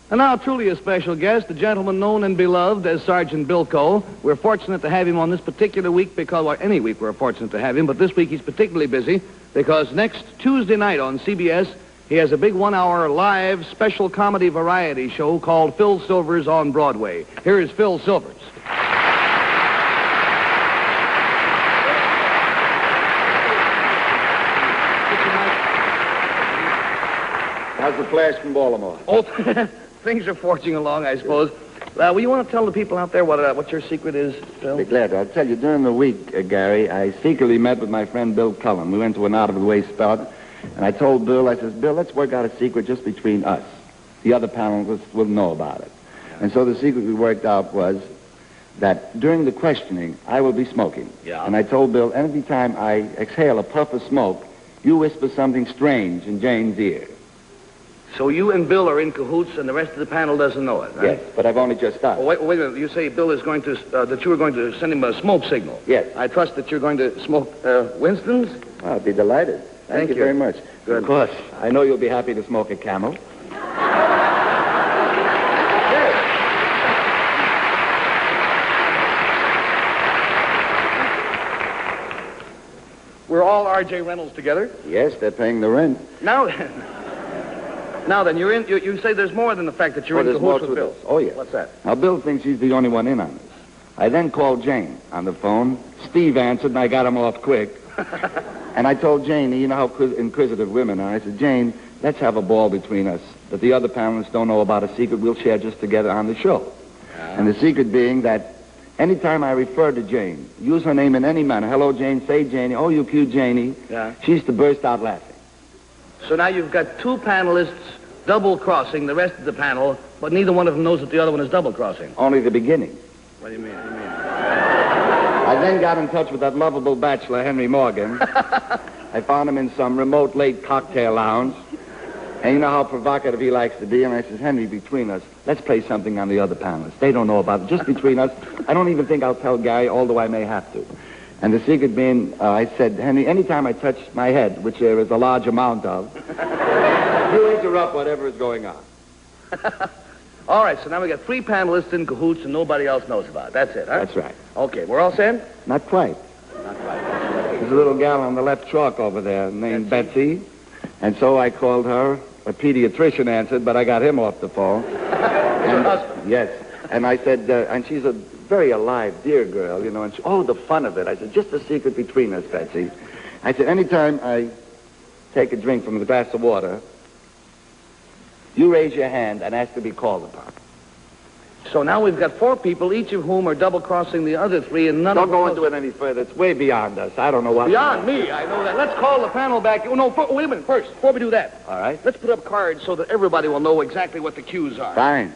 And now, truly a special guest, the gentleman known and beloved as Sergeant Bilko. We're fortunate to have him on this particular week because, well, any week we're fortunate to have him, but this week he's particularly busy because next Tuesday night on CBS, he has a big 1-hour live special comedy variety show called Phil Silvers on Broadway. Here is Phil Silvers. How's the flash from Baltimore? Oh, things are forging along, I suppose. Well, you want to tell the people out there what your secret is, Phil? I'll be glad to. I'll tell you, during the week, Gary, I secretly met with my friend Bill Cullen. We went to an out-of-the-way spot, and I told Bill, I says, Bill, let's work out a secret just between us. The other panelists will know about it. And so the secret we worked out was that during the questioning, I will be smoking. Yeah. And I told Bill, every time I exhale a puff of smoke, you whisper something strange in Jane's ear. So you and Bill are in cahoots, and the rest of the panel doesn't know it, right? Yes, but I've only just started. Oh, wait a minute. You say Bill is going to, that you were going to send him a smoke signal. Yes. I trust that you're going to smoke Winston's? Well, I'll be delighted. Thank you very much. Good. Of course. I know you'll be happy to smoke a Camel. We're all R.J. Reynolds together. Yes, they're paying the rent. Now then, you say there's more than the fact that you're in cahoots with Bill. Oh, yes. What's that? Now, Bill thinks he's the only one in on this. I then called Jane on the phone. Steve answered, and I got him off quick. And I told Jane, you know how inquisitive women are. I said, Jane, let's have a ball between us that the other panelists don't know about, a secret we'll share just together on the show. And the secret being that anytime I refer to Jane, use her name in any manner, hello, Jane, say Janie, oh, you cute Janie, she's to burst out laughing. So now you've got two panelists double-crossing the rest of the panel, but neither one of them knows that the other one is double-crossing. Only the beginning. What do you mean? I then got in touch with that lovable bachelor, Henry Morgan. I found him in some remote late cocktail lounge. And you know how provocative he likes to be. And I says, Henry, between us, let's play something on the other panelists. They don't know about it. Just between us. I don't even think I'll tell Gary, although I may have to. And the secret being, I said, Henry, anytime I touch my head, which there is a large amount of, you interrupt whatever is going on. All right, so now we got three panelists in cahoots and nobody else knows about it. That's it, huh? That's right. Okay, we're all set? Not quite. There's a little gal on the left chalk over there named Betsy. And so I called her. A pediatrician answered, but I got him off the phone. Her husband? Yes. And I said, and she's a very alive, dear girl, you know, and she, oh, the fun of it. I said, just a secret between us, Betsy. I said, anytime I take a drink from a glass of water, you raise your hand and ask to be called upon. So now we've got four people, each of whom are double-crossing the other three, and none Don't of them... go into it any further. It's way beyond us. I don't know what... Beyond me, I know that. Let's call the panel back. Oh, no, wait a minute. First, before we do that. All right. Let's put up cards so that everybody will know exactly what the cues are. Fine.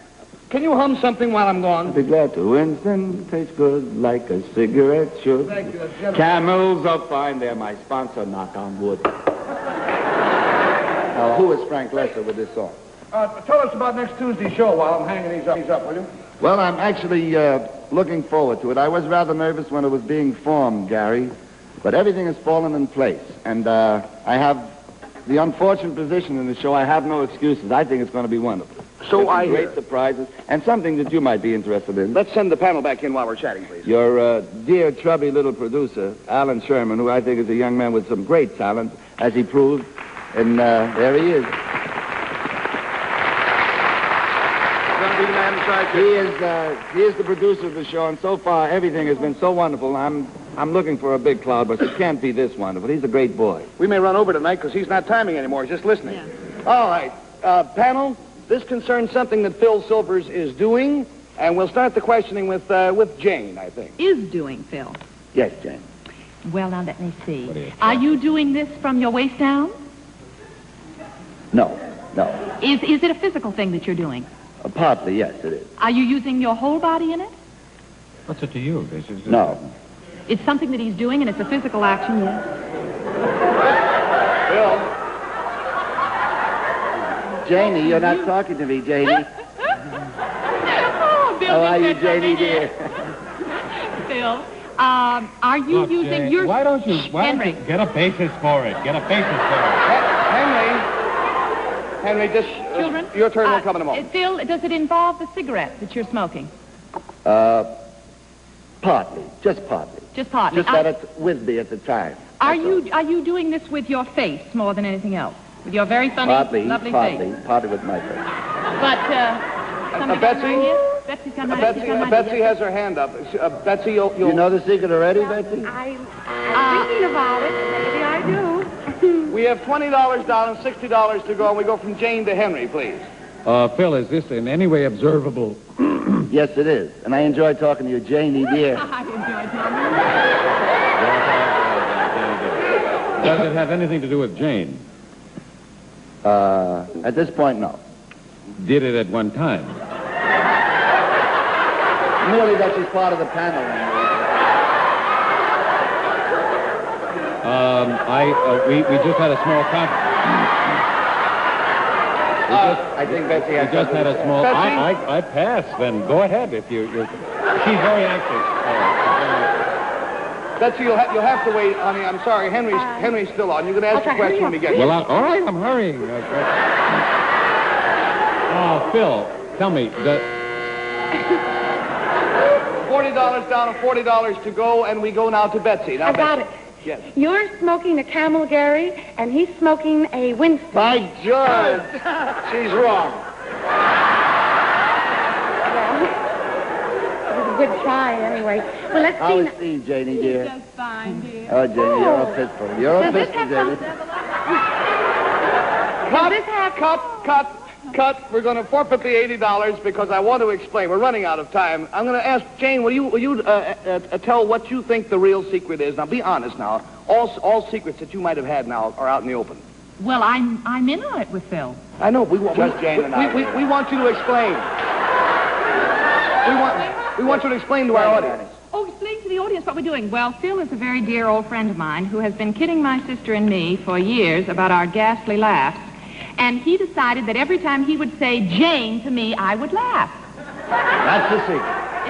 Can you hum something while I'm gone? I'll be glad to. Winston tastes good like a cigarette should. Thank you. Camels are fine. They're my sponsor. Knock on wood. Now, who is Frank Lesser with this song? Tell us about next Tuesday's show while I'm hanging these up, will you? Well, I'm actually looking forward to it. I was rather nervous when it was being formed, Gary, but everything has fallen in place. And I have the unfortunate position in the show. I have no excuses. I think it's going to be wonderful. So I great hear. surprises and something that you might be interested in. Let's send the panel back in while we're chatting, please. Your dear, chubby little producer, Alan Sherman, who I think is a young man with some great talent, as he proved, and there he is. He is the producer of the show, and so far everything has been so wonderful. I'm looking for a big cloudburst. It can't be this wonderful. He's a great boy. We may run over tonight because he's not timing anymore. He's just listening. Yeah. All right. Panel, this concerns something that Phil Silvers is doing, and we'll start the questioning with Jane, I think. Is doing, Phil. Yes, Jane. Well, now let me see. Are you doing this from your waist down? No. Is it a physical thing that you're doing? Partly, yes, it is. Are you using your whole body in it? What's it to you? This is No. It's something that he's doing, and it's a physical action, yes. Phil. Janie, you're not talking to me, Janie. Oh, Bill, How are you, Janie, dear? Phil, are you using your... Why don't you Henry. get a basis for it? Get a basis for it. Henry. Henry, just... Children? Your turn will come in a moment. Phil, does it involve the cigarette that you're smoking? Partly. Just partly. Just partly. Just that it's with me at the time. Are you doing this with your face more than anything else? With your very funny, lovely face? Partly with my face. But, Betsy? Betsy's got my Betsy has her hand up. Betsy, you'll... You know the secret already, Betsy? I'm thinking about it. Maybe I do. We have $20 down and $60 to go, and we go from Jane to Henry, please. Phil, is this in any way observable? Yes, it is. And I enjoy talking to you, Janie, dear. I enjoyed it. Does it have anything to do with Jane? At this point, no. Did it at one time? Merely that she's part of the panel. We just had a small conference. I think Betsy has We just had a small... Betsy? I passed, then go ahead if you're... She's very anxious. Betsy, you'll have to wait, honey. I'm sorry. Henry's still on. You can ask your question when we get Well, all right, I'm hurrying. Phil, tell me, $40 down and $40 to go, and we go now to Betsy. Now, I got Betsy. it. Yes. You're smoking a Camel, Gary, and he's smoking a Winston. By George! She's wrong. Well, it was a good try, anyway. Well, let's How see. is Steve, Janie, dear? Just fine, dear. Oh, Janie, you're a pistol. You're a Does this pistol, have Janie. Cut. We're going to forfeit the $80 because I want to explain. We're running out of time. I'm going to ask Jane, will you tell what you think the real secret is? Now, be honest now. All secrets that you might have had now are out in the open. Well, I'm in on it with Phil. I know. We want Jane and I. we want you to explain. We want you to explain to our audience. Oh, explain to the audience what we're doing. Well, Phil is a very dear old friend of mine who has been kidding my sister and me for years about our ghastly laughs. And he decided that every time he would say Jane to me, I would laugh. That's the secret.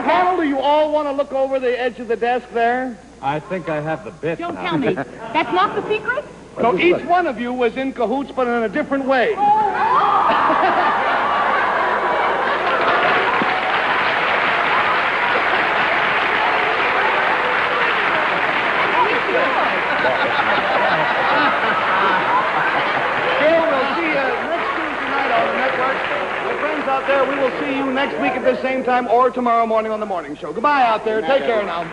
Panel, do you all want to look over the edge of the desk there? I think I have the bit Don't now. tell me. That's not the secret? No, each one of you was in cahoots, but in a different way. Out there, we will see you next week at the same time or tomorrow morning on the morning show. Goodbye out there. Take care now.